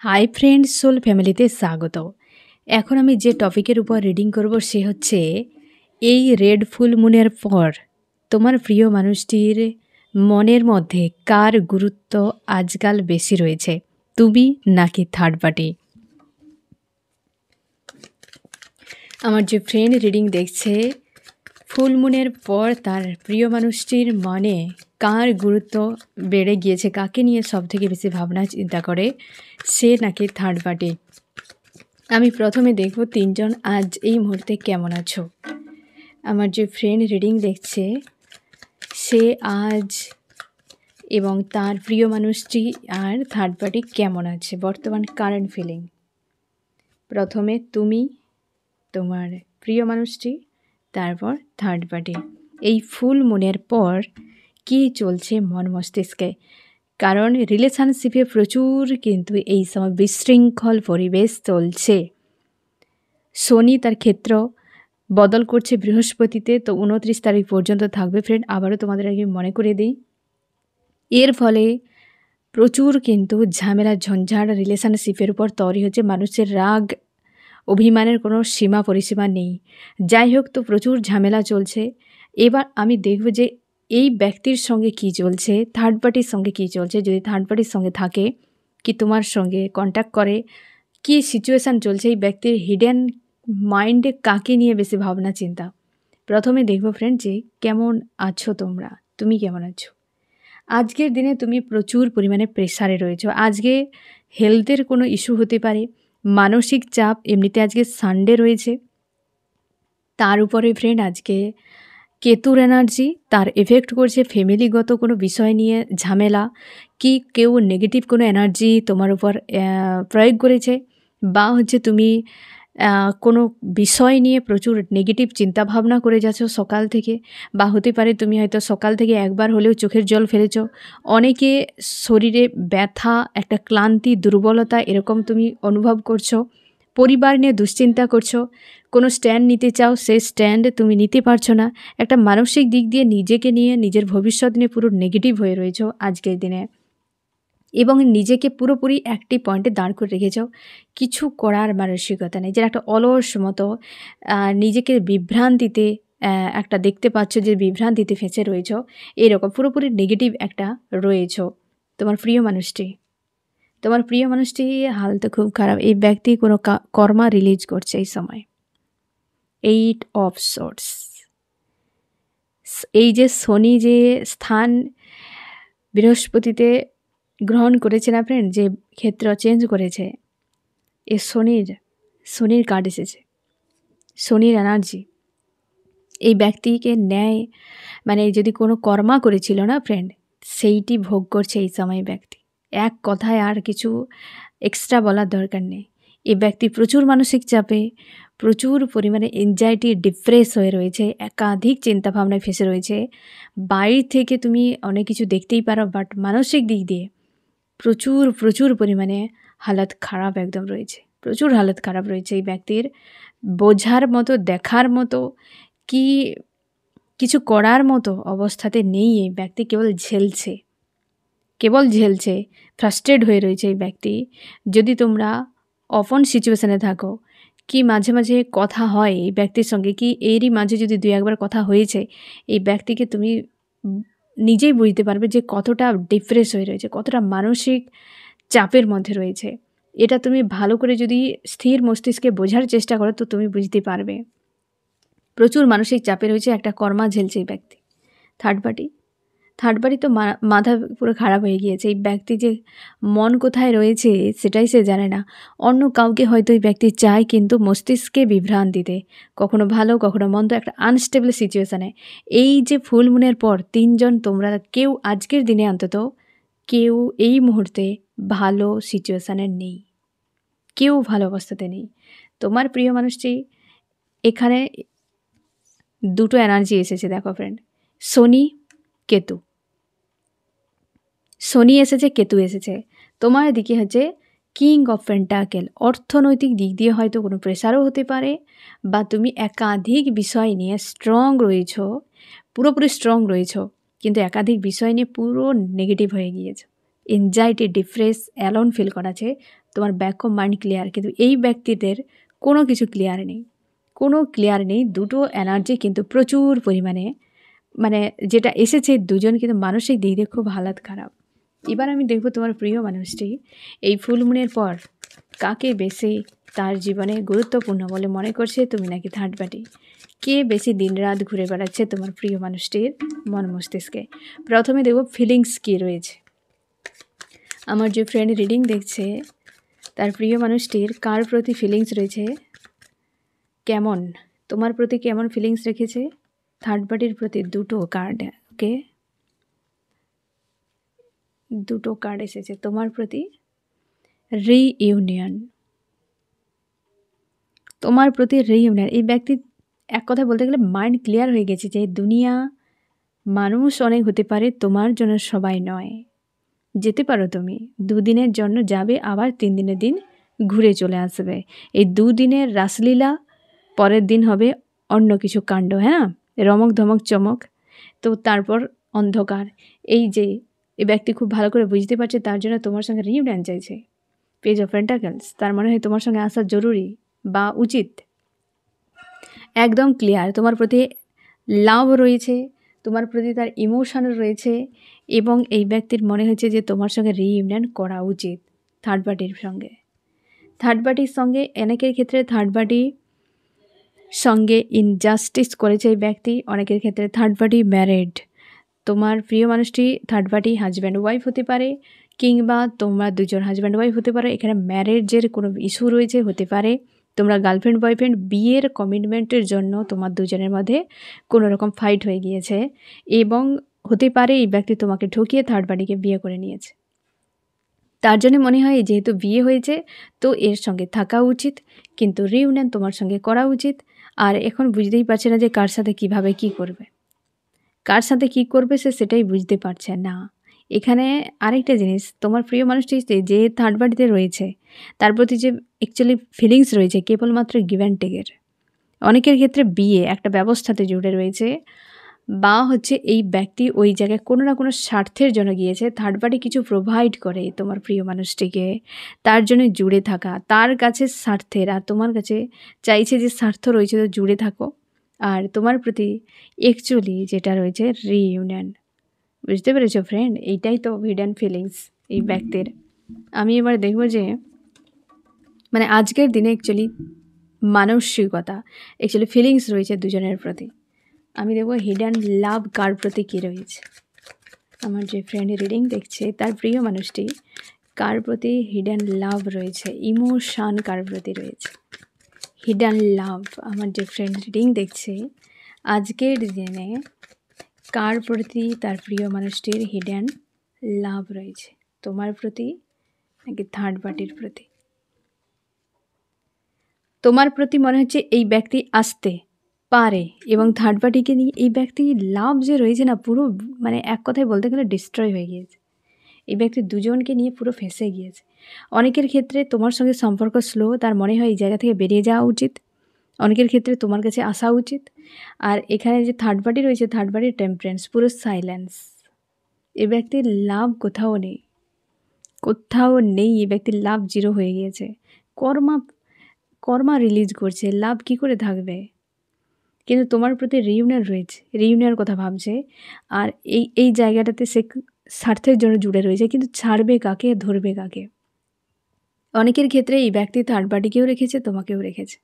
Hi friends, soul ফ্যামিলিতে স্বাগত। এখন আমি যে টপিকের উপর রিডিং করব সে হচ্ছে এই রেড ফুল মুনের পর তোমার প্রিয় মানুষটির মনের মধ্যে কার গুরুত্ব আজকাল বেশি রয়েছে, তুমি নাকি থার্ড পার্টি? আমার যে ফ্রেন্ড রিডিং দেখছে, ফুল মুনের পর তার প্রিয় মানুষটির মনে কার গুরুত্ব বেড়ে গিয়েছে, কাকে নিয়ে সবথেকে বেশি ভাবনা চিন্তা করে, সে নাকি থার্ড পার্টি। আমি প্রথমে দেখব তিনজন আজ এই মুহূর্তে কেমন আছো। আমার যে ফ্রেন্ড রিডিং দেখছে সে আজ এবং তার প্রিয় মানুষটি আর থার্ড পার্টি কেমন আছে, বর্তমান কারেন্ট ফিলিং। প্রথমে তুমি, তোমার প্রিয় মানুষটি, তারপর থার্ড পার্টি। এই ফুল মুনের পর কি চলছে মন মস্তিষ্কে, কারণ রিলেশনশিপে প্রচুর কিন্তু এই সময় বিশৃঙ্খল পরিবেশ চলছে। শনি তার ক্ষেত্র বদল করছে বৃহস্পতিতে, তো 29 তারিখ পর্যন্ত থাকবে ফ্রেন্ড। আবারও তোমাদের আগে মনে করে দিই, এর ফলে প্রচুর কিন্তু ঝামেলা ঝঞ্ঝাট রিলেশনশিপের উপর তৈরি হচ্ছে। মানুষের রাগ অভিমানের কোনো সীমা পরিসীমা নেই। যাই হোক, তো প্রচুর ঝামেলা চলছে। এবার আমি দেখব যে এই ব্যক্তির সঙ্গে কি চলছে, থার্ড পার্টির সঙ্গে কি চলছে। যদি থার্ড পার্টির সঙ্গে থাকে, কি তোমার সঙ্গে কন্ট্যাক্ট করে, কি সিচুয়েশান চলছে, এই ব্যক্তির হিডেন মাইন্ডে কাকে নিয়ে বেশি ভাবনা চিন্তা। প্রথমে দেখব ফ্রেন্ড যে কেমন আছো তোমরা, তুমি কেমন আছো। আজকের দিনে তুমি প্রচুর পরিমাণে প্রেসারে রয়েছো। আজকে হেলথের কোনো ইস্যু হতে পারে, মানসিক চাপ। এমনিতে আজকে সানডে রয়েছে, তার উপরে ফ্রেন্ড আজকে কেতুর এনার্জি তার এফেক্ট করছে। ফ্যামিলিগত কোনো বিষয় নিয়ে ঝামেলা, কি কেউ নেগেটিভ কোনো এনার্জি তোমার উপর প্রয়োগ করেছে, বা হচ্ছে তুমি কোনো বিষয় নিয়ে প্রচুর নেগেটিভ চিন্তাভাবনা করে যাচ্ছ সকাল থেকে, বা হতে পারে তুমি হয়তো সকাল থেকে একবার হলেও চোখের জল ফেলেছ। অনেকে শরীরে ব্যথা, একটা ক্লান্তি, দুর্বলতা এরকম তুমি অনুভব করছো। পরিবার নিয়ে দুশ্চিন্তা করছো, কোনো স্ট্যান্ড নিতে চাও, সেই স্ট্যান্ড তুমি নিতে পারছো না। একটা মানসিক দিক দিয়ে নিজেকে নিয়ে, নিজের ভবিষ্যৎ নিয়ে পুরো নেগেটিভ হয়ে রয়েছো আজকের দিনে, এবং নিজেকে পুরোপুরি একটি পয়েন্টে দাঁড় করে রেখেছ। কিছু করার মানসিকতা নেই, যেটা একটা অলস মতো নিজেকে বিভ্রান্তিতে একটা দেখতে পাচ্ছ যে বিভ্রান্তিতে ফেঁসে রয়েছ। এরকম পুরোপুরি নেগেটিভ একটা রয়েছ। তোমার প্রিয় মানুষটি হাল তো খুব খারাপ। এই ব্যক্তি কোনো কর্মা রিলিজ করছে এই সময়। 8 অফ সোর্স, এই যে শনি যে স্থান বৃহস্পতিতে গ্রহণ করেছে না ফ্রেন্ড, যে ক্ষেত্র চেঞ্জ করেছে, এ শনির কার্ড এসেছে, শনির এনার্জি। এই ব্যক্তিকে ন্যায়, মানে যদি কোনো কর্মা করেছিল না ফ্রেন্ড, সেইটি ভোগ করছে এই সময় ব্যক্তি। এক কথায় আর কিছু এক্সট্রা বলার দরকার নেই। এই ব্যক্তি প্রচুর মানসিক চাপে, প্রচুর পরিমাণে এনজাইটি, ডিপ্রেস হয়ে রয়েছে, একাধিক চিন্তাভাবনায় ফেসে রয়েছে। বাইরে থেকে তুমি অনেক কিছু দেখতেই পারো, বাট মানসিক দিক দিয়ে প্রচুর পরিমাণে হালত খারাপ একদম রয়েছে। প্রচুর হালত খারাপ রয়েছে এই ব্যক্তির। বোঝার মতো, দেখার মতো, কি কিছু করার মতো অবস্থাতে নেই এই ব্যক্তি। কেবল ঝেলছে, ফ্রাস্ট্রেট হয়ে রয়েছে এই ব্যক্তি। যদি তোমরা অফন সিচুয়েশানে থাকো, কি মাঝে মাঝে কথা হয় এই ব্যক্তির সঙ্গে, কি এরই মাঝে যদি 2-1বার কথা হয়েছে, এই ব্যক্তিকে তুমি নিজেই বুঝতে পারবে যে কতটা ডিপ্রেস হয়ে রয়েছে, কতটা মানসিক চাপের মধ্যে রয়েছে। এটা তুমি ভালো করে যদি স্থির মস্তিষ্কে বোঝার চেষ্টা করো, তো তুমি বুঝতে পারবে। প্রচুর মানসিক চাপে রয়েছে, একটা কর্মা ঝেলছে এই ব্যক্তি। থার্ড পার্টি তো মাথা পুরো খারাপ হয়ে গিয়েছে। এই ব্যক্তি যে মন কোথায় রয়েছে সেটাই সে জানে না। অন্য কাউকে হয়তো এই ব্যক্তি চায়, কিন্তু মস্তিষ্কে বিভ্রান্তিতে, কখনো ভালো কখনো মন্দ, একটা আনস্টেবল সিচুয়েশানে। এই যে ফুল মুনের পর তিনজন তোমরা কেউ আজকের দিনে অন্তত কেউ এই মুহূর্তে ভালো সিচুয়েশানে নেই, কেউ ভালো অবস্থাতে নেই। তোমার প্রিয় মানুষটি, এখানে দুটো এনার্জি এসেছে দেখো ফ্রেন্ড, শনি এসেছে, কেতু এসেছে। তোমার দিকে হচ্ছে কিং অফ পেন্টাকেল। অর্থনৈতিক দিক দিয়ে হয়তো কোনো প্রেশারও হতে পারে, বা তুমি একাধিক বিষয় নিয়ে পুরোপুরি স্ট্রং রয়েছ, কিন্তু একাধিক বিষয় নিয়ে পুরো নেগেটিভ হয়ে গিয়েছ। এনজাইটি, ডিপ্রেস, অ্যালোন ফিল করাছে, তোমার ব্যাক অফ মাইন্ড ক্লিয়ার, কিন্তু এই ব্যক্তিদের কোনো কিছু ক্লিয়ার নেই, কোনো ক্লিয়ার নেই। দুটো এনার্জি কিন্তু প্রচুর পরিমাণে মানে যেটা এসেছে, দুজন কিন্তু মানসিক দিক দিয়ে খুব হালাত খারাপ। এবার আমি দেখব তোমার প্রিয় মানুষটি এই ফুল মুনের পর কাকে বেশি তার জীবনে গুরুত্বপূর্ণ বলে মনে করছে, তুমি নাকি থার্ড পার্টি। কে বেশি দিনরাত ঘুরে বেড়াচ্ছে তোমার প্রিয় মানুষটির মন মস্তিষ্কে। প্রথমে দেখব ফিলিংস কী রয়েছে। আমার যে ফ্রেন্ড রিডিং দেখছে তার প্রিয় মানুষটির কার প্রতি ফিলিংস রয়েছে, কেমন তোমার প্রতি কেমন ফিলিংস রেখেছে। থার্ড পার্টির প্রতি দুটো কার্ড, ওকে, দুটো কার্ড এসেছে তোমার প্রতি। রিইউনিয়ন, তোমার প্রতি রিইউনিয়ন। এই ব্যক্তি এক কথা বলতে গেলে মাইন্ড ক্লিয়ার হয়ে গেছে যে দুনিয়া মানুষ অনেক হতে পারে, তোমার জন্য সবাই নয়। যেতে পারো তুমি, দুদিনের জন্য যাবে, আবার 3 দিনের দিন ঘুরে চলে আসবে। এই 2 দিনের রাসলীলা, পরের দিন হবে অন্য কিছু কাণ্ড, হ্যাঁ, রমক ধমক চমক, তো তারপর অন্ধকার। এই যে এই ব্যক্তি খুব ভালো করে বুঝতে পারছে, তার জন্য তোমার সঙ্গে রিইউনিয়ন চাইছে। পেজ অফ পেন্টাকলস, তার মনে হয় তোমার সঙ্গে আসা জরুরি বা উচিত। একদম ক্লিয়ার, তোমার প্রতি লাভ রয়েছে, তোমার প্রতি তার ইমোশন রয়েছে, এবং এই ব্যক্তির মনে হচ্ছে যে তোমার সঙ্গে রিইউনিয়ন করা উচিত থার্ড পার্টির সঙ্গে। থার্ড পার্টির সঙ্গে অনেকের ক্ষেত্রে থার্ড পার্টি সঙ্গে ইনজাস্টিস করেছে এই ব্যক্তি, অনেকের ক্ষেত্রে থার্ড পার্টি ম্যারিড। তোমার প্রিয় মানুষটি থার্ড পার্টি হাজব্যান্ড ওয়াইফ হতে পারে, কিংবা তোমরা দুজন হাজব্যান্ড ওয়াইফ হতে পারে। এখানে ম্যারেজের কোনো ইস্যু রয়েছে, হতে পারে তোমরা গার্লফ্রেন্ড বয়ফ্রেন্ড, বিয়ের কমিটমেন্টের জন্য তোমার দুজনের মধ্যে কোনো রকম ফাইট হয়ে গিয়েছে, এবং হতে পারে এই ব্যক্তি তোমাকে ঠকিয়ে থার্ড পার্টিকে বিয়ে করে নিয়েছে। তার জন্য মনে হয় যেহেতু বিয়ে হয়েছে তো এর সঙ্গে থাকা উচিত, কিন্তু রিইউনিয়ন তোমার সঙ্গে করা উচিত। আর এখন বুঝতেই পারছে না যে কার সাথে কিভাবে কি করবে, কার সাথে কি করবে সে সেটাই বুঝতে পারছে না। এখানে আরেকটা জিনিস, তোমার প্রিয় মানুষটি যে থার্ড পার্টিতে রয়েছে তার প্রতি যে অ্যাকচুয়ালি ফিলিংস রয়েছে কেবলমাত্র গিভ অ্যান্ড টেকের। অনেকের ক্ষেত্রে বিয়ে একটা ব্যবস্থাতে জুড়ে রয়েছে, বা হচ্ছে এই ব্যক্তি ওই জায়গায় কোনো না কোনো স্বার্থের জন্য গিয়েছে। থার্ড পার্টি কিছু প্রোভাইড করে তোমার প্রিয় মানুষটিকে, তার জন্য জুড়ে থাকা, তার কাছে স্বার্থের, আর তোমার কাছে চাইছে যে স্বার্থ রয়েছে তো জুড়ে থাকো। আর তোমার প্রতি অ্যাকচুয়ালি যেটা রয়েছে রিইউনিয়ন। বুঝতে পেরেছো ফ্রেন্ড, এইটাই তো হিডেন ফিলিংস এই ব্যক্তির। আমি এবার দেখব যে মানে আজকের দিনে অ্যাকচুয়ালি মানসিকতা, অ্যাকচুয়ালি ফিলিংস রয়েছে দুজনের প্রতি। আমি দেখব হিডেন লাভ কার প্রতি কী রয়েছে। আমার যে ফ্রেন্ড রিডিং দেখছে তার প্রিয় মানুষটি কার প্রতি হিডেন লাভ রয়েছে, ইমোশান কার প্রতি রয়েছে, হিডেন লাভ। আমার যে ফ্রেন্ড রিডিং দেখছে আজকের দিনে কার প্রতি তার প্রিয় মানুষটির হিডেন লাভ রয়েছে, তোমার প্রতি নাকি থার্ড পার্টির প্রতি। তোমার প্রতি মনে হচ্ছে এই ব্যক্তি আসতে পারে, এবং থার্ড পার্টিকে নিয়ে এই ব্যক্তির লাভ যে রয়েছে না, পুরো মানে এক কথায় বলতে গেলে ডিস্ট্রয় হয়ে গিয়েছে। এই ব্যক্তি দুজনকে নিয়ে পুরো ফেঁসে গিয়েছে। অনেকের ক্ষেত্রে তোমার সঙ্গে সম্পর্ক স্লো, তার মনে হয় এই জায়গা থেকে বেরিয়ে যাওয়া উচিত। অনেকের ক্ষেত্রে তোমার কাছে আসা উচিত। আর এখানে যে থার্ড পার্টি রয়েছে, থার্ড পার্টির টেম্পারেন্স, পুরো সাইলেন্স। এই ব্যক্তির লাভ কোথাও নেই, কোথাও নেই। এই ব্যক্তির লাভ জিরো হয়ে গিয়েছে। কর্মা রিলিজ করছে, লাভ কি করে থাকবে। কিন্তু তোমার প্রতি রিইউনিয়ন রয়েছে, রিইউনিয়নের কথা ভাবছে। আর এই জায়গাটাতে সে স্বার্থের জন্য জুড়ে রয়েছে, কিন্তু ছাড়বে কাকে, ধরবে কাকে। অনেকের ক্ষেত্রে এই ব্যক্তি থার্ড পার্টিকেও রেখেছে, তোমাকেও রেখেছে।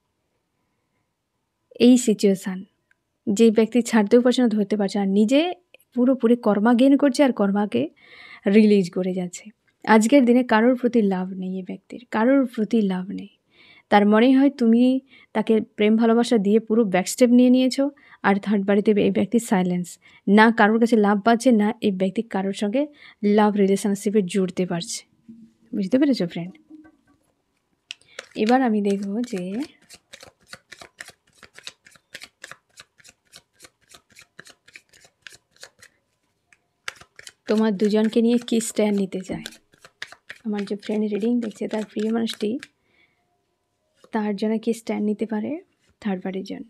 এই সিচুয়েশান, যে ব্যক্তি ছাড়তেও পারছে না, ধরতে পারছে না, নিজে পুরোপুরি কর্মা গেন করছে আর কর্মাকে রিলিজ করে যাচ্ছে। আজকের দিনে কারোর প্রতি লাভ নেই, এই ব্যক্তির কারোর প্রতি লাভ নেই। তার মনে হয় তুমি তাকে প্রেম ভালোবাসা দিয়ে পুরো ব্যাকস্টেপ নিয়ে নিয়েছো। আর থার্ড পার্টিতে এই ব্যক্তির সাইলেন্স, না কারোর কাছে লাভ পাচ্ছে, না এই ব্যক্তি কারোর সঙ্গে লাভ রিলেশনশিপে জুড়তে পারছে। বুঝতে পেরেছো ফ্রেন্ড। এবার আমি দেখব যে তোমার দুজনকে নিয়ে কী স্ট্যান্ড নিতে চায়। আমার যে ফ্রেন্ড রিডিং দেখছে তার প্রিয় মানুষটি তার জন্য কি স্ট্যান্ড নিতে পারে থার্ড পার্টির জন্য,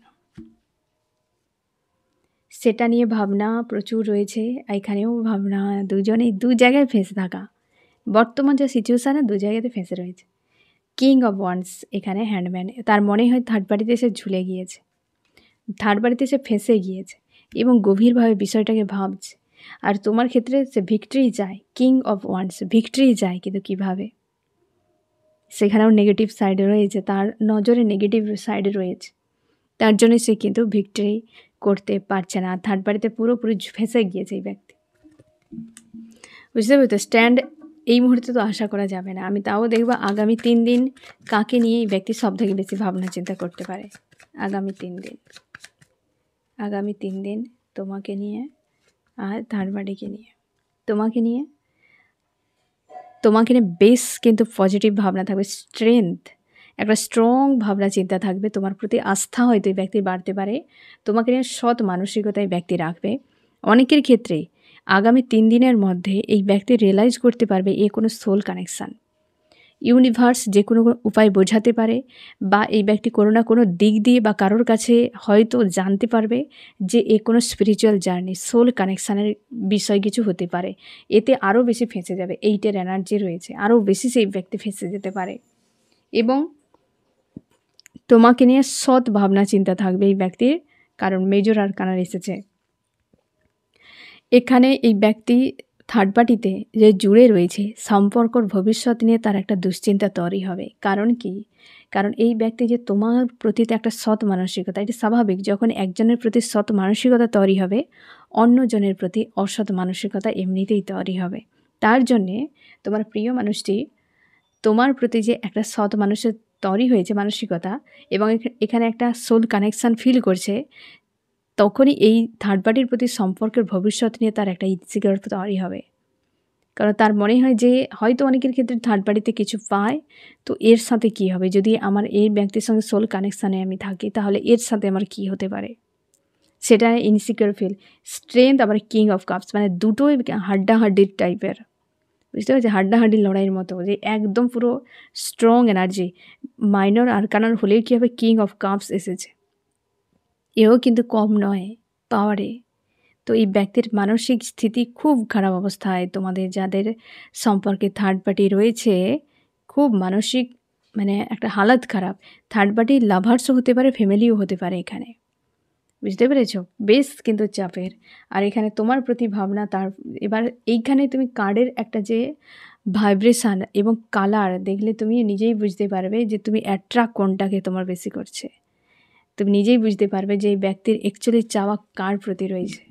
সেটা নিয়ে ভাবনা প্রচুর রয়েছে। এখানেও ভাবনা, দুজনেই দু জায়গায় ফেঁসে থাকা। বর্তমান যে সিচুয়েশানে 2 জায়গাতে ফেঁসে রয়েছে। কিং অফ ওয়ান্স এখানে হ্যান্ডম্যান, তার মনে হয় থার্ড পার্টিতে সে ঝুলে গিয়েছে, থার্ড পার্টিতে সে ফেঁসে গিয়েছে এবং গভীরভাবে বিষয়টাকে ভাবছে। আর তোমার ক্ষেত্রে সে ভিক্টরি চায়, কিং অফ ওয়ান্স ভিক্টরি চায়, কিন্তু কীভাবে? সেখানেও নেগেটিভ সাইড রয়েছে, তার নজরে নেগেটিভ সাইড রয়েছে, তার জন্য সে কিন্তু ভিক্টরি করতে পারছে না। থার্ড পার্টিতে পুরোপুরি ফেঁসে গিয়েছে এই ব্যক্তি, বুঝতে পেরেছো? স্ট্যান্ড এই মুহূর্তে তো আশা করা যাবে না। আমি তাও দেখবো আগামী 3 দিন কাকে নিয়ে এই ব্যক্তি সব থেকে বেশি ভাবনা চিন্তা করতে পারে। আগামী 3 দিন, আগামী 3 দিন তোমাকে নিয়ে আর থার্ড পার্টিকে নিয়ে, তোমাকে নিয়ে বেশ কিন্তু পজিটিভ ভাবনা থাকবে, স্ট্রেংথ, একটা স্ট্রং ভাবনা চিন্তা থাকবে, তোমার প্রতি আস্থা হয়তো এই ব্যক্তির বাড়তে পারে, তোমাকে নিয়ে সৎ মানসিকতা এই ব্যক্তি রাখবে। অনেকের ক্ষেত্রে আগামী 3 দিনের মধ্যে এই ব্যক্তি রিয়েলাইজ করতে পারবে এ কোনো সোল কানেকশান, ইউনিভার্স যে কোনো উপায় বোঝাতে পারে, বা এই ব্যক্তি কোনো না কোনো দিক দিয়ে বা কারোর কাছে হয়তো জানতে পারবে যে এ কোনো স্পিরিচুয়াল জার্নি, সোল কানেকশানের বিষয় কিছু হতে পারে। এতে আরও বেশি ফেঁসে যাবে, এইটের এনার্জি রয়েছে, আরও বেশি সেই ব্যক্তি ফেঁসে যেতে পারে। এবং তোমাকে নিয়ে সৎ ভাবনা চিন্তা থাকবে এই ব্যক্তির, কারণ মেজর আরকানার এসেছে এখানে। এই ব্যক্তি থার্ড পার্টিতে যে জুড়ে রয়েছে, সম্পর্কর ভবিষ্যৎ নিয়ে তার একটা দুশ্চিন্তা তৈরি হবে। কারণ কি? কারণ এই ব্যক্তি যে তোমার প্রতি একটা সৎ মানসিকতা, এটা স্বাভাবিক, যখন একজনের প্রতি সৎ মানসিকতা তৈরি হবে, অন্যজনের প্রতি অসৎ মানসিকতা এমনিতেই তৈরি হবে। তার জন্যে তোমার প্রিয় মানুষটি তোমার প্রতি যে একটা সৎ মানুষের তৈরি হয়েছে মানসিকতা, এবং এখানে একটা সোল কানেকশান ফিল করছে, তখনই এই থার্ড পার্টির প্রতি সম্পর্কের ভবিষ্যৎ নিয়ে তার একটা ইনসিকিউরিটি তৈরি হবে। কারণ তার মনে হয় যে হয়তো অনেকের ক্ষেত্রে থার্ড পার্টিতে কিছু পায়, তো এর সাথে কি হবে? যদি আমার এই ব্যক্তির সঙ্গে সোল কানেকশানে আমি থাকি, তাহলে এর সাথে আমার কি হতে পারে? সেটা ইনসিকিউর ফিল। স্ট্রেংথ আবার কিং অফ কাপস, মানে দুটোই হাড্ডাহাড্ডির টাইপের, বুঝতে পারছি? হাড্ডাহাড্ডির লড়াইয়ের মতো, যে একদম পুরো স্ট্রং এনার্জি। মাইনর আরকানার হলেও কী হবে, কিং অফ কাপস এসেছে, এও কিন্তু কম নয় পাওয়ারে। তো এই ব্যক্তির মানসিক স্থিতি খুব খারাপ অবস্থায়, তোমাদের যাদের সম্পর্কে থার্ড পার্টি রয়েছে, খুব মানসিক মানে একটা হালাত খারাপ। থার্ড পার্টি লাভার্সও হতে পারে, ফ্যামিলিও হতে পারে এখানে, বুঝতে পেরেছো? বেশ কিন্তু চাপের। আর এখানে তোমার প্রতি ভাবনা তার, এবার এইখানে তুমি কার্ডের একটা যে ভাইব্রেশান এবং কালার দেখলে তুমি নিজেই বুঝতে পারবে যে তুমি অ্যাট্রাক্ট কোনটাকে তোমার বেশি করছে। তুমি নিজেই বুঝতে পারবে যে এই ব্যক্তির অ্যাকচুয়ালি চাওয়া কার প্রতি রয়েছে।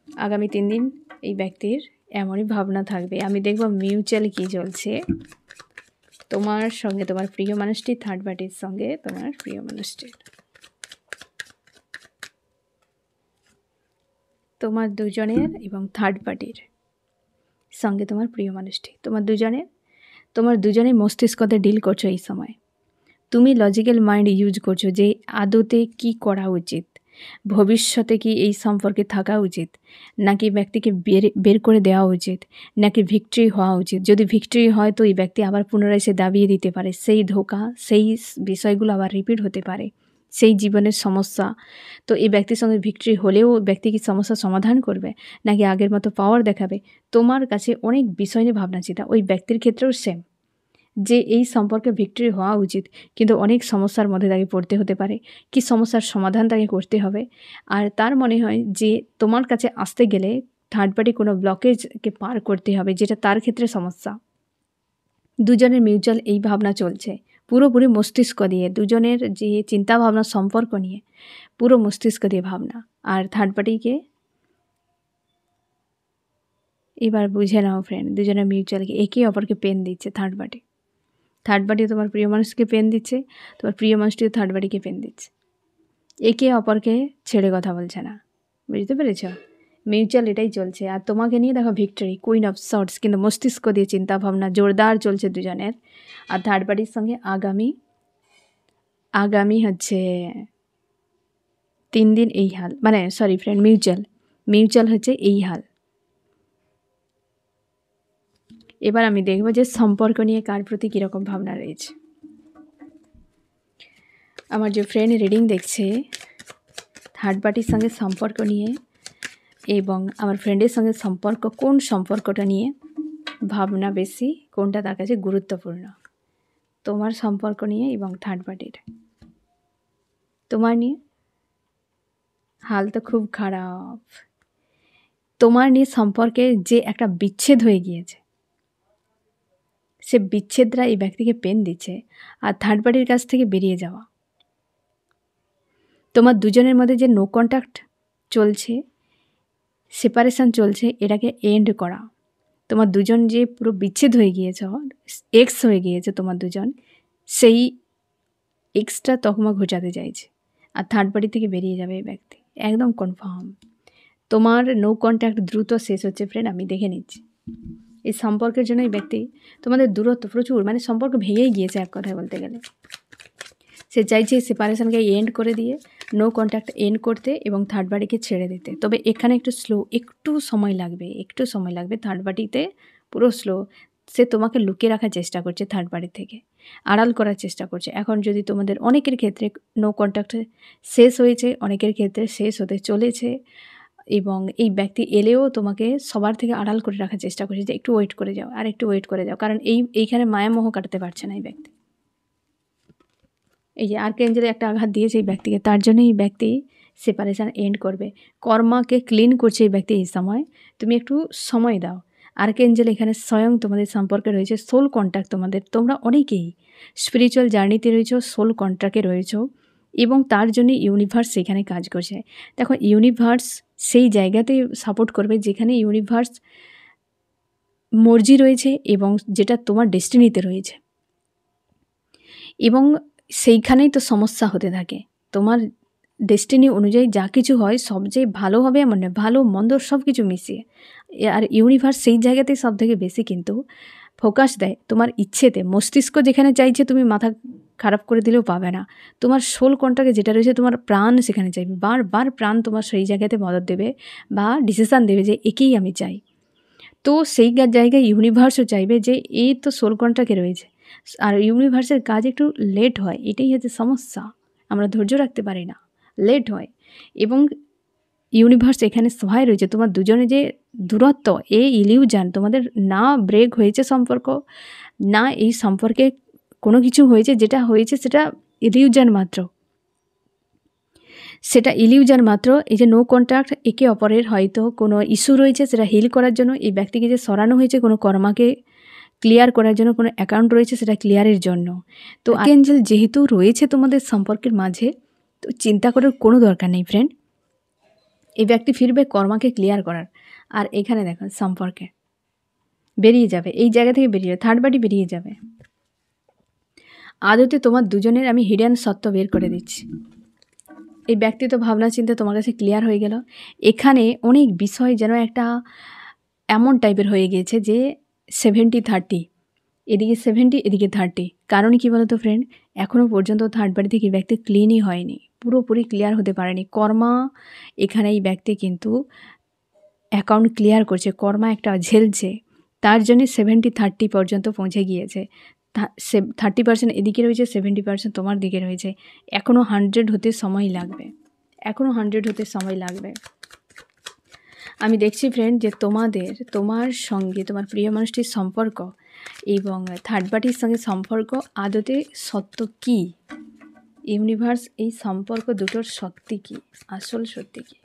আগামী 3 দিন এই ব্যক্তির এমনই ভাবনা থাকবে। আমি দেখব মিউচুয়াল কী চলছে তোমার সঙ্গে, তোমার প্রিয় মানুষটি, থার্ড পার্টির সঙ্গে তোমার প্রিয় মানুষটির, তোমার দুজনের এবং থার্ড পার্টির সঙ্গে তোমার প্রিয় মানুষটি, তোমার দুজনে মস্তিষ্কতে ডিল করছো এই সময়। তুমি লজিক্যাল মাইন্ড ইউজ করছো যে আদতে কি করা উচিত, ভবিষ্যতে কি এই সম্পর্কে থাকা উচিত, নাকি ব্যক্তিকে বের করে দেওয়া উচিত, নাকি ভিক্টরি হওয়া উচিত। যদি ভিক্টরি হয় তো এই ব্যক্তি আবার পুনরায় সে দাবিয়ে দিতে পারে, সেই ধোঁকা, সেই বিষয়গুলো আবার রিপিট হতে পারে, সেই জীবনের সমস্যা। তো এই ব্যক্তির সঙ্গে ভিক্টরি হলেও ব্যক্তি কি সমস্যার সমাধান করবে, নাকি আগের মতো পাওয়ার দেখাবে? তোমার কাছে অনেক বিষয় নিয়ে ভাবনা চিন্তা। ওই ব্যক্তির ক্ষেত্রেও সেম, যে এই সম্পর্কে ভিক্টরি হওয়া উচিত, কিন্তু অনেক সমস্যার মধ্যে তাকে পড়তে হতে পারে, কি সমস্যার সমাধান তাকে করতে হবে। আর তার মনে হয় যে তোমার কাছে আসতে গেলে থার্ড পার্টি কোনো ব্লকেজকে পার করতে হবে, যেটা তার ক্ষেত্রে সমস্যা। দুজনের মিউচুয়াল এই ভাবনা চলছে, পুরোপুরি মস্তিষ্ক দিয়ে, দুজনের যে চিন্তা ভাবনা সম্পর্ক নিয়ে পুরো মস্তিষ্ক দিয়ে ভাবনা। আর থার্ড পার্টিকে এবার বুঝে নাও ফ্রেন্ড, দুজনের মিউচুয়ালকে একে অপরকে পেন দিচ্ছে। থার্ড পার্টি তোমার প্রিয় মানুষকে পেন দিচ্ছে, তোমার প্রিয় মানুষটিও থার্ড পার্টিকে পেন দিচ্ছে, একে অপরকে ছেড়ে কথা বলছে না, বুঝতে পেরেছ? মিউচুয়াল এটাই চলছে। আর তোমাকে নিয়ে দেখো ভিক্টরি, কুইন অফ শর্টস, কিন্তু মস্তিষ্ক দিয়ে চিন্তা ভাবনা জোরদার চলছে দুজনের। আর থার্ড পার্টির সঙ্গে আগামী হচ্ছে 3 দিন এই হাল, মানে সরি ফ্রেন্ড, মিউচুয়াল হচ্ছে এই হাল। এবার আমি দেখব যে সম্পর্ক নিয়ে কার প্রতি কীরকম ভাবনা রয়েছে। আমার যে ফ্রেন্ড রিডিং দেখছে থার্ড পার্টির সঙ্গে সম্পর্ক নিয়ে, এবং আমার ফ্রেন্ডের সঙ্গে সম্পর্ক, কোন সম্পর্কটা নিয়ে ভাবনা বেশি, কোনটা তার কাছে গুরুত্বপূর্ণ, তোমার সম্পর্ক নিয়ে এবং থার্ড পার্টির। তোমার নিয়ে হাল তো খুব খারাপ। তোমার নিয়ে সম্পর্কে যে একটা বিচ্ছেদ হয়ে গিয়েছে, সে বিচ্ছেদরা এই ব্যক্তিকে পেন দিচ্ছে। আর থার্ড পার্টির কাছ থেকে বেরিয়ে যাওয়া, তোমার দুজনের মধ্যে যে নো কন্ট্যাক্ট চলছে, সেপারেশন চলছে, এটাকে এন্ড করা। তোমার দুজন যে পুরো বিচ্ছেদ হয়ে গিয়েছে, এক্স হয়ে গিয়েছে তোমার দুজন, সেই এক্সট্রা তকমা ঘোচাতে চাইছে। আর থার্ড পার্টি থেকে বেরিয়ে যাবে এই ব্যক্তি, একদম কনফার্ম। তোমার নো কন্ট্যাক্ট দ্রুত শেষ হচ্ছে ফ্রেন্ড, আমি দেখে নিচ্ছি। এই সম্পর্কের জন্য এই ব্যক্তি, তোমাদের দূরত্ব প্রচুর, মানে সম্পর্ক ভেঙেই গিয়েছে এক কথায় বলতে গেলে। সে চাইছে সেপারেশনকে এন্ড করে দিয়ে নো কন্ট্যাক্ট এন্ড করতে এবং থার্ড পার্টিকে ছেড়ে দিতে। তবে এখানে একটু স্লো, একটু সময় লাগবে। থার্ড পার্টিতে পুরো স্লো। সে তোমাকে লুকিয়ে রাখার চেষ্টা করছে, থার্ড পার্টি থেকে আড়াল করার চেষ্টা করছে। এখন যদি তোমাদের অনেকের ক্ষেত্রে নো কন্ট্যাক্ট শেষ হয়েছে, অনেকের ক্ষেত্রে শেষ হতে চলেছে, এবং এই ব্যক্তি এলেও তোমাকে সবার থেকে আড়াল করে রাখার চেষ্টা করছে যে একটু ওয়েট করে যাও, আর একটু ওয়েট করে যাও, কারণ এইখানে মায়ামোহ কাটাতে পারছে না এই ব্যক্তি। এই যে আর্কেঞ্জেলে একটা আঘাত দিয়েছে এই ব্যক্তিকে, তার জন্য এই ব্যক্তি সেপারেশান এন্ড করবে। কর্মাকে ক্লিন করছে এই ব্যক্তি এই সময়, তুমি একটু সময় দাও। আর্কেঞ্জেল এখানে স্বয়ং তোমাদের সম্পর্কে রয়েছে, সোল কন্ট্যাক্ট তোমাদের, তোমরা অনেকেই স্পিরিচুয়াল জার্নিতে রয়েছো, সোল কন্ট্যাক্টে রয়েছো, এবং তার জন্য ইউনিভার্স সেখানে কাজ করছে। দেখো ইউনিভার্স সেই জায়গাতেই সাপোর্ট করবে যেখানে ইউনিভার্স মর্জি রয়েছে এবং যেটা তোমার ডেস্টিনিতে রয়েছে, এবং সেইখানেই তো সমস্যা হতে থাকে। তোমার ডেস্টিনি অনুযায়ী যা কিছু হয় সবচেয়ে ভালো হবে এমন নয়, ভালো মন্দ সব কিছু মিশিয়ে। আর ইউনিভার্স সেই জায়গাতেই সব থেকে বেশি কিন্তু ফোকাস দেয় তোমার ইচ্ছেতে। মস্তিষ্ক যেখানে চাইছে তুমি মাথা খারাপ করে দিলেও পাবে না। তোমার সোল কন্ট্যাক্টে যেটা রয়েছে, তোমার প্রাণ সেখানে চাইবে, বারবার প্রাণ তোমার সেই জায়গাতে মদত দেবে বা ডিসিশান দেবে যে একেই আমি চাই। তো সেই জায়গায় ইউনিভার্সও চাইবে যে এই তো সোল কন্ট্যাক্টে রয়েছে। আর ইউনিভার্সের কাজ একটু লেট হয়, এটাই হচ্ছে সমস্যা। আমরা ধৈর্য রাখতে পারি না, লেট হয়। এবং ইউনিভার্স এখানে সহায় রয়েছে। তোমার দুজনে যে দূরত্ব, এই ইলিউশন, তোমাদের না ব্রেক হয়েছে সম্পর্ক, না এই সম্পর্কে কোনো কিছু হয়েছে, যেটা হয়েছে সেটা ইলিউশন মাত্র, সেটা ইলিউশন মাত্র। এই যে নো কন্ট্যাক্ট, একে অপরের হয়তো কোনো ইস্যু রয়েছে, সেটা হিল করার জন্য এই ব্যক্তিকে যে সরানো হয়েছে, কোনো কর্মাকে ক্লিয়ার করার জন্য, কোনো অ্যাকাউন্ট রয়েছে সেটা ক্লিয়ারের জন্য। তো আর্কেঞ্জেল যেহেতু রয়েছে তোমাদের সম্পর্কের মাঝে, তো চিন্তা করার কোনো দরকার নেই ফ্রেন্ড। এই ব্যক্তি ফিরবে কর্মাকে ক্লিয়ার করার। আর এখানে দেখো সম্পর্কে বেরিয়ে যাবে, এই জায়গা থেকে বেরিয়ে যাবে, থার্ড পার্টি বেরিয়ে যাবে। আদতে তোমার দুজনের আমি হিডেন সত্য বের করে দিচ্ছি। এই ব্যক্তি তো ভাবনা চিন্তা তোমার কাছে ক্লিয়ার হয়ে গেল। এখানে অনেক বিষয় যেন একটা এমন টাইপের হয়ে গিয়েছে যে 70-30, এদিকে 70 এদিকে 30। কারণ কি বলতো ফ্রেন্ড, এখনও পর্যন্ত থার্ড পার্টি থেকে ব্যক্তি ক্লিনই হয়নি, পুরোপুরি ক্লিয়ার হতে পারেনি। কর্মা এখানে এই ব্যক্তি কিন্তু অ্যাকাউন্ট ক্লিয়ার করছে, কর্মা একটা ঝেলছে, তার জন্য 70-30 পর্যন্ত পৌঁছে গিয়েছে। 30% এদিকে রয়েছে, 70% তোমার দিকে রয়েছে। এখনও 100 হতে সময় লাগবে, আমি দেখছি ফ্রেন্ড যে তোমার সঙ্গে তোমার প্রিয় মানুষটির সম্পর্ক এবং থার্ড পার্টির সঙ্গে সম্পর্ক আদতে সত্য কি, ইউনিভার্স এই সম্পর্ক দুটোর সত্যি কি, আসল সত্যি কি।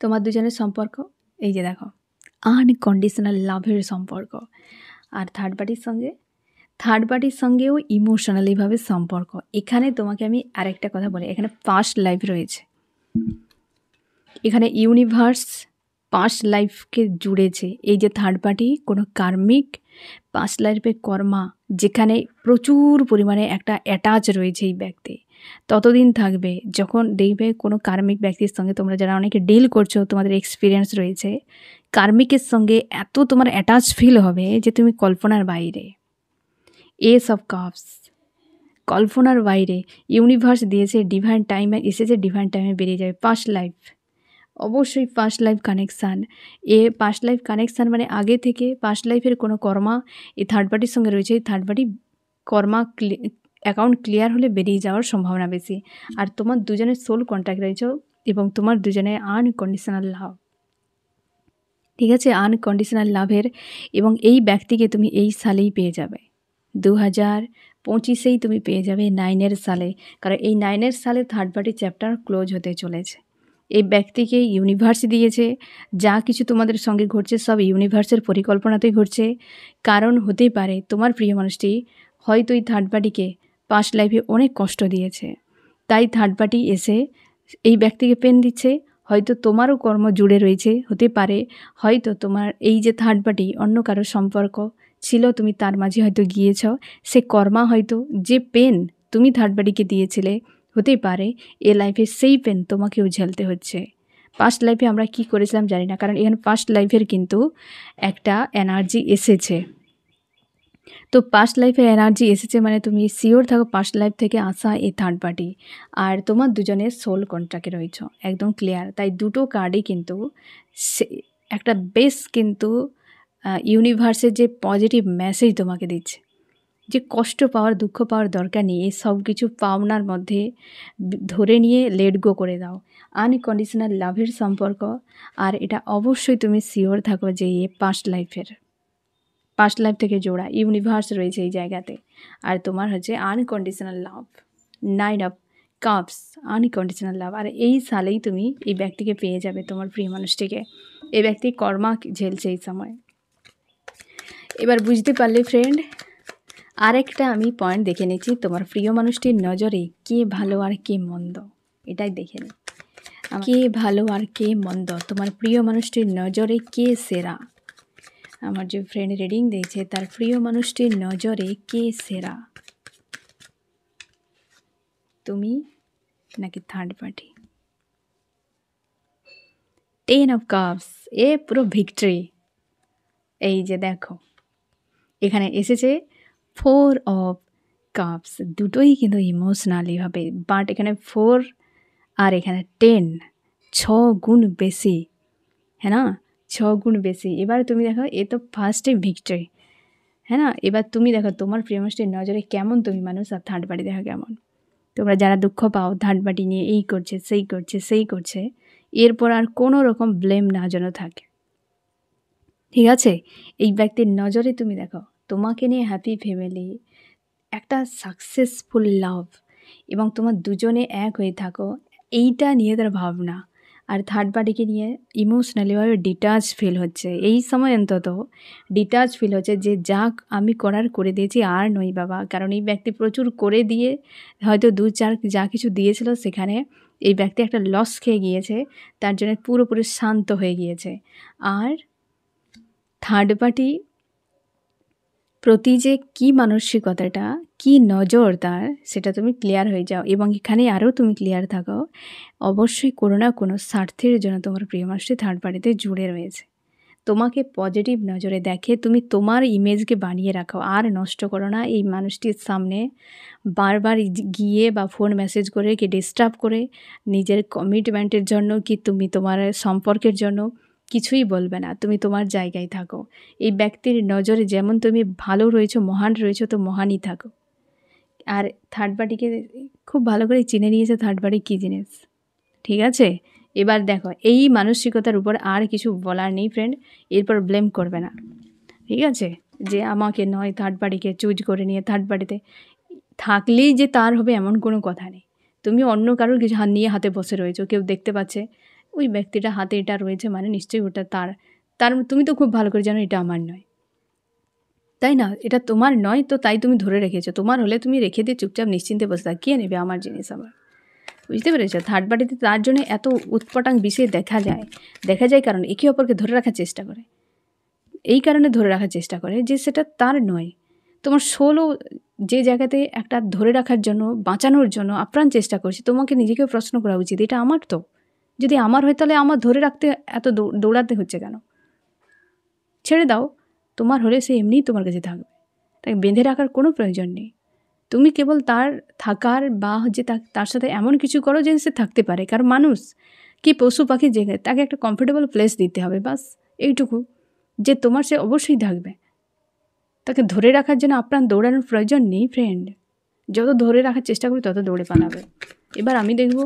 তোমার দুজনের সম্পর্ক এই যে দেখো আনকন্ডিশনাল লাভের সম্পর্ক। আর থার্ড পার্টির সঙ্গেও ইমোশনালিভাবে সম্পর্ক। এখানে তোমাকে আমি আরেকটা কথা বলি, এখানে পাস্ট লাইফ রয়েছে, এখানে ইউনিভার্স পাস্ট লাইফকে জুড়েছে। এই যে থার্ড পার্টি কোনো কার্মিক পাস্ট লাইফের কর্মা, যেখানে প্রচুর পরিমাণে একটা অ্যাটাচ রয়েছে এই ব্যক্তি, ততদিন থাকবে যখন দেখবে কোনো কার্মিক ব্যক্তির সঙ্গে, তোমরা যারা অনেকে ডিল করছো, তোমাদের এক্সপিরিয়েন্স রয়েছে, কার্মিকের সঙ্গে এত তোমার অ্যাটাচ ফিল হবে যে তুমি কল্পনার বাইরে। এস অফ কাপস, কল্পনার বাইরে। ইউনিভার্স দিয়েছে ডিভাইন টাইমে, এসেছে ডিভাইন টাইমে বেরিয়ে যাবে। পাস্ট লাইফ, অবশ্যই past life connection. Past life connection মানে আগে থেকে পাস্ট লাইফের কোনো কর্মা এই থার্ড পার্টির সঙ্গে রয়েছে। এই থার্ড পার্টি কর্মা অ্যাকাউন্ট ক্লিয়ার হলে বেরিয়ে যাওয়ার সম্ভাবনা বেশি। আর তোমার দুজনের সোল কন্ট্যাক্ট রয়েছে এবং তোমার দুজনের আনকন্ডিশনাল লাভ, ঠিক আছে, আনকন্ডিশনাল লাভের, এবং এই ব্যক্তিকে তুমি এই সালেই পেয়ে যাবে, 2025-এই তুমি পেয়ে যাবে 9-এর সালে। কারণ এই 9-এর সালে থার্ড পার্টি চ্যাপ্টার ক্লোজ হতে চলেছে। এই ব্যক্তিকে ইউনিভার্স দিয়েছে, যা কিছু তোমাদের সঙ্গে ঘটছে সব ইউনিভার্সের পরিকল্পনাতেই ঘটছে। কারণ হতেই পারে তোমার প্রিয় মানুষটি হয়তো এই থার্ড পার্টিকে পাস্ট লাইফে অনেক কষ্ট দিয়েছে, তাই থার্ড পার্টি এসে এই ব্যক্তিকে পেন দিচ্ছে। হয়তো তোমারও কর্ম জুড়ে রয়েছে, হতে পারে হয়তো তোমার এই যে থার্ড পার্টি অন্য কারো সম্পর্ক ছিল, তুমি তার মাঝে হয়তো গিয়েছ, সে কর্মা হয়তো যে পেন তুমি থার্ড পার্টিকে দিয়েছিলে, হতে পারে এ লাইফে সেই পেন তোমাকেও ঝেলতে হচ্ছে। পাস্ট লাইফে আমরা কি করেছিলাম জানি না, কারণ এখানে পাস্ট লাইফের কিন্তু একটা এনার্জি এসেছে। তো পাস্ট লাইফের এনার্জি এসেছে মানে তুমি শিওর থাকো পাস্ট লাইফ থেকে আসা এই থার্ড পার্টি আর তোমার দুজনের সোল কন্ট্রাক্টে রয়েছ, একদম ক্লিয়ার। তাই দুটো কার্ডই কিন্তু একটা বেশ কিন্তু ইউনিভার্সের যে পজিটিভ মেসেজ তোমাকে দিচ্ছে, যে কষ্ট পাওয়ার দুঃখ পাওয়ার দরকার নেই, এই সব কিছু পাওনার মধ্যে ধরে নিয়ে লেট গো করে দাও। আনকন্ডিশনাল লাভের সম্পর্ক, আর এটা অবশ্যই তুমি শিওর থাকো যে এ পাস্ট লাইফ থেকে জোড়া ইউনিভার্স রয়েছে এই জায়গাতে। আর তোমার হচ্ছে unconditional love, 9 of cups, unconditional love. আর এই সালেই তুমি এই ব্যক্তিকে পেয়ে যাবে, তোমার প্রিয় মানুষটিকে। এই ব্যক্তি কর্মা ঝেলছে এই সময়। এবার বুঝতে পারলে ফ্রেন্ড, আরেকটা আমি পয়েন্ট দেখে নিচ্ছি, তোমার প্রিয় মানুষটির নজরে কে ভালো আর কে মন্দ, এটাই দেখে নিই। কে ভালো আর কে মন্দ, তোমার প্রিয় মানুষটির নজরে কে সেরা। আমার যে ফ্রেন্ড রিডিং দেখছে তার প্রিয় মানুষটির নজরে কে সেরা, তুমি নাকি থার্ড পার্টি। 10 অফ কাপস, এ পুরো ভিক্টরি। এই যে দেখো এখানে এসেছে 4 অফ কাপস, দুটোই কিন্তু ইমোশনালি হবে, বাট এখানে 4 আর এখানে 10, 6 গুণ বেশি, হ্যাঁ না, 6 গুণ বেশি। এবার তুমি দেখো এ তো ফার্স্টে ভিক্টরি, হ্যাঁ না। এবার তুমি দেখো তোমার প্রিয় মানুষটির নজরে কেমন তুমি মানুষ, আর থার্ড পার্টি দেখো কেমন। তোমরা যারা দুঃখ পাও থার্ড পার্টি নিয়ে এই করছে সেই করছে, এরপর আর কোনো রকম ব্লেম না যেন থাকে, ঠিক আছে। এই ব্যক্তির নজরে তুমি দেখো তোমাকে নিয়ে হ্যাপি ফ্যামিলি, একটা সাকসেসফুল লাভ, এবং তোমার দুজনে এক হয়ে থাকো, এইটা নিয়ে তার ভাবনা। আর থার্ড পার্টিকে নিয়ে ইমোশনালিভাবে ডিটাচ ফিল হচ্ছে এই সময়, অন্তত ডিটাচ ফিল হচ্ছে যে যাক আমি করার করে দিয়েছি, আর নই বাবা। কারণ এই ব্যক্তি প্রচুর করে দিয়ে হয়তো 2-4 যা কিছু দিয়েছিল সেখানে এই ব্যক্তি একটা লস খেয়ে গিয়েছে, তার জন্য পুরোপুরি শান্ত হয়ে গিয়েছে। আর থার্ড পার্টি প্রতি যে কী মানসিকতাটা, কী নজর তার, সেটা তুমি ক্লিয়ার হয়ে যাও। এবং এখানে আরও তুমি ক্লিয়ার থাকো, অবশ্যই কোনো না কোনো স্বার্থের জন্য তোমার প্রিয় মানুষটি থার্ড পার্টিতে জুড়ে রয়েছে। তোমাকে পজিটিভ নজরে দেখে, তুমি তোমার ইমেজকে বানিয়ে রাখো, আর নষ্ট করো না। এই মানুষটির সামনে বারবার গিয়ে বা ফোন মেসেজ করে কি ডিস্টার্ব করে নিজের কমিটমেন্টের জন্য কি তুমি তোমার সম্পর্কের জন্য কিছুই বলবে না, তুমি তোমার জায়গায় থাকো। এই ব্যক্তির নজরে যেমন তুমি ভালো রয়েছো, মহান রয়েছো, তো মহানই থাকো। আর থার্ড পার্টিকে খুব ভালো করে চিনে নিয়েছে থার্ড পার্টি কী জিনিস, ঠিক আছে। এবার দেখো এই মানসিকতার উপর আর কিছু বলার নেই ফ্রেন্ড, এরপর ব্লেম করবে না, ঠিক আছে। যে আমাকে নয় থার্ড পার্টিকে চুজ করে নিয়ে থার্ড পার্টিতে থাকলেই যে তার হবে এমন কোনো কথা নেই। তুমি অন্য কারোর কিছু হাত নিয়ে হাতে বসে রয়েছো, কেউ দেখতে পাচ্ছে ওই ব্যক্তিটা হাতে এটা রয়েছে মানে নিশ্চয়ই ওটা তার, তুমি তো খুব ভালো করে জানো এটা আমার নয়, তাই না। এটা তোমার নয় তো তাই তুমি ধরে রেখেছো, তোমার হলে তুমি রেখে দিয়ে চুপচাপ নিশ্চিন্তে বসে থাক, কে নেবে আমার জিনিস আবার, বুঝতে পেরেছো। থার্ড পার্টিতে তার জন্য এত উৎপটাং বিষয় দেখা যায় কারণ একে অপরকে ধরে রাখার চেষ্টা করে, এই কারণে ধরে রাখার চেষ্টা করে যে সেটা তার নয়। তোমার সোলও যে জায়গাতে একটা ধরে রাখার জন্য, বাঁচানোর জন্য আপ্রাণ চেষ্টা করছে, তোমাকে নিজেকেও প্রশ্ন করা উচিত এটা আমার তো, যদি আমার হয় তাহলে আমার ধরে রাখতে এত দৌড়াতে হচ্ছে কেন। ছেড়ে দাও, তোমার হলে সে এমনিই তোমার কাছে থাকবে, তাকে বেঁধে রাখার কোনো প্রয়োজন নেই। তুমি কেবল তার থাকার বা হচ্ছে তার সাথে এমন কিছু করো যে সে থাকতে পারে। কারণ মানুষ কি পশু পাখি জায়গায় তাকে একটা কমফোর্টেবল প্লেস দিতে হবে, বাস এইটুকু, যে তোমার সে অবশ্যই থাকবে। তাকে ধরে রাখার জন্য আপ্রাণ দৌড়ানোর প্রয়োজন নেই ফ্রেন্ড, যত ধরে রাখার চেষ্টা করি তত দৌড়ে পালাবে। এবার আমি দেখব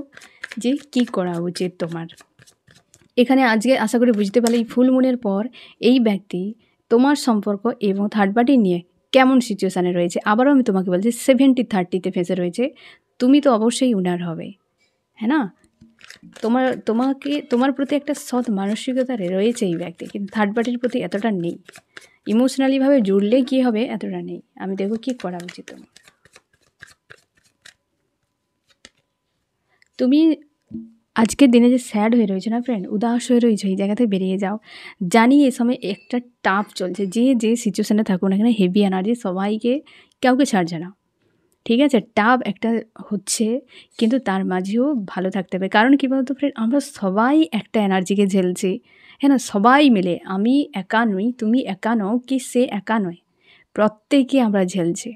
যে কি করা উচিত তোমার। এখানে আজকে আশা করি বুঝতে পারলে এই ফুল মুনের পর এই ব্যক্তি তোমার সম্পর্ক এবং থার্ড পার্টি নিয়ে কেমন সিচুয়েশানে রয়েছে। আবারও আমি তোমাকে বলছি 70-30 ফেসে রয়েছে। তুমি তো অবশ্যই উইনার হবে, হ্যাঁ না? তোমার প্রতি একটা সৎ মানসিকতা রয়েছে এই ব্যক্তি, কিন্তু থার্ড পার্টির প্রতি এতটা নেই। ইমোশনালিভাবে জুড়লে কী হবে এতটা নেই। আমি দেখো কী করা উচিত তোমার। তুমি আজকের দিনে যে স্যাড হয়ে রয়েছে না ফ্রেন্ড, উদাস হয়ে রয়েছে, এই জায়গা থেকে বেরিয়ে যাও। জানি এই সময় একটা টাফ চলছে, যে সিচুয়েশানে থাকুক না কেন হেভি এনার্জি সবাইকে, কাউকে ছাড়ছে না, ঠিক আছে? টাফ একটা হচ্ছে, কিন্তু তার মাঝেও ভালো থাকতে হবে। কারণ কী বলতো ফ্রেন্ড, আমরা সবাই একটা এনার্জিকে ঝেলছি, হ্যাঁ না? সবাই মিলে, আমি একা নই, তুমি একা নও, কি সে একা নয়, প্রত্যেকে আমরা ঝেলছি,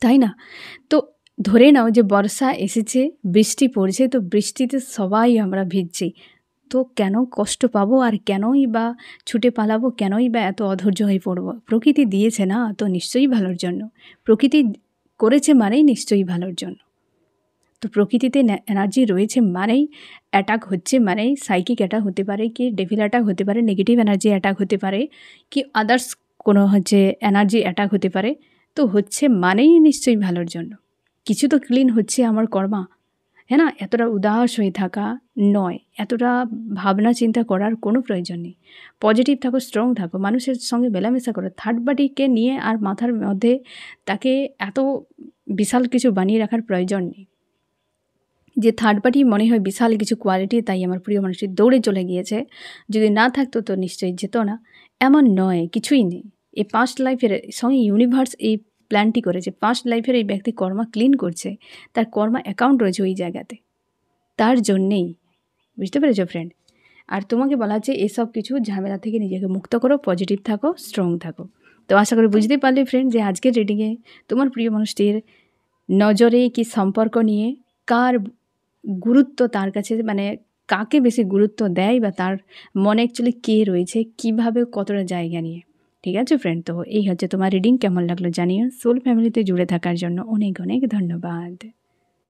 তাই না? তো ধরে নাও যে বর্ষা এসেছে, বৃষ্টি পড়ছে, তো বৃষ্টিতে সবাই আমরা ভিজছি, তো কেন কষ্ট পাবো আর কেনই বা ছুটে পালাবো, কেনই বা এত অধৈর্য হয়ে পড়বো? প্রকৃতি দিয়েছে না, তো নিশ্চয়ই ভালোর জন্য। প্রকৃতি করেছে মানেই নিশ্চয়ই ভালোর জন্য। তো প্রকৃতিতে এনার্জি রয়েছে মানেই, অ্যাটাক হচ্ছে মানেই, সাইকিক অ্যাটাক হতে পারে, কি ডেভিল অ্যাটাক হতে পারে, নেগেটিভ এনার্জি অ্যাটাক হতে পারে, কি আদার্স কোনো এনার্জি অ্যাটাক হতে পারে, তো হচ্ছে মানেই নিশ্চয়ই ভালোর জন্য। কিছু তো ক্লিন হচ্ছে আমার কর্মা, হ্যাঁ না? এতটা উদাস হয়ে থাকা নয়, এতটা ভাবনা চিন্তা করার কোনো প্রয়োজন নেই। পজিটিভ থাকো, স্ট্রং থাকো, মানুষের সঙ্গে মেলামেশা করো। থার্ড পার্টিকে নিয়ে আর মাথার মধ্যে তাকে এত বিশাল কিছু বানিয়ে রাখার প্রয়োজন নেই। যে থার্ড পার্টি মনে হয় বিশাল কিছু কোয়ালিটি, তাই আমার প্রিয় মানুষটি দৌড়ে চলে গিয়েছে, যদি না থাকতো তো নিশ্চয়ই যেত না, এমন নয়, কিছুই নেই। এই পাস্ট লাইফের সঙ্গে ইউনিভার্স এই প্ল্যানটি করেছে। পাস্ট লাইফের এই ব্যক্তি কর্মা ক্লিন করছে, তার কর্মা অ্যাকাউন্ট রয়েছে ওই জায়গাতে, তার জন্যেই, বুঝতে পেরেছো ফ্রেন্ড? আর তোমাকে বলা হচ্ছে এসব কিছু ঝামেলা থেকে নিজেকে মুক্ত করো, পজিটিভ থাকো, স্ট্রং থাকো। তো আশা করি বুঝতে পারলে ফ্রেন্ড যে আজকের রিডিংয়ে তোমার প্রিয় মানুষটির নজরে কি সম্পর্ক নিয়ে, কার গুরুত্ব তার কাছে, মানে কাকে বেশি গুরুত্ব দেয়, বা তার মনে অ্যাকচুয়ালি কে রয়েছে, কিভাবে কতটা জায়গা নিয়ে। ঠিক আছে ফ্রেন্ড, তো এই হচ্ছে তোমার রিডিং। কেমন লাগলো জানিও। সোল ফ্যামিলিতে জুড়ে থাকার জন্য অনেক অনেক ধন্যবাদ।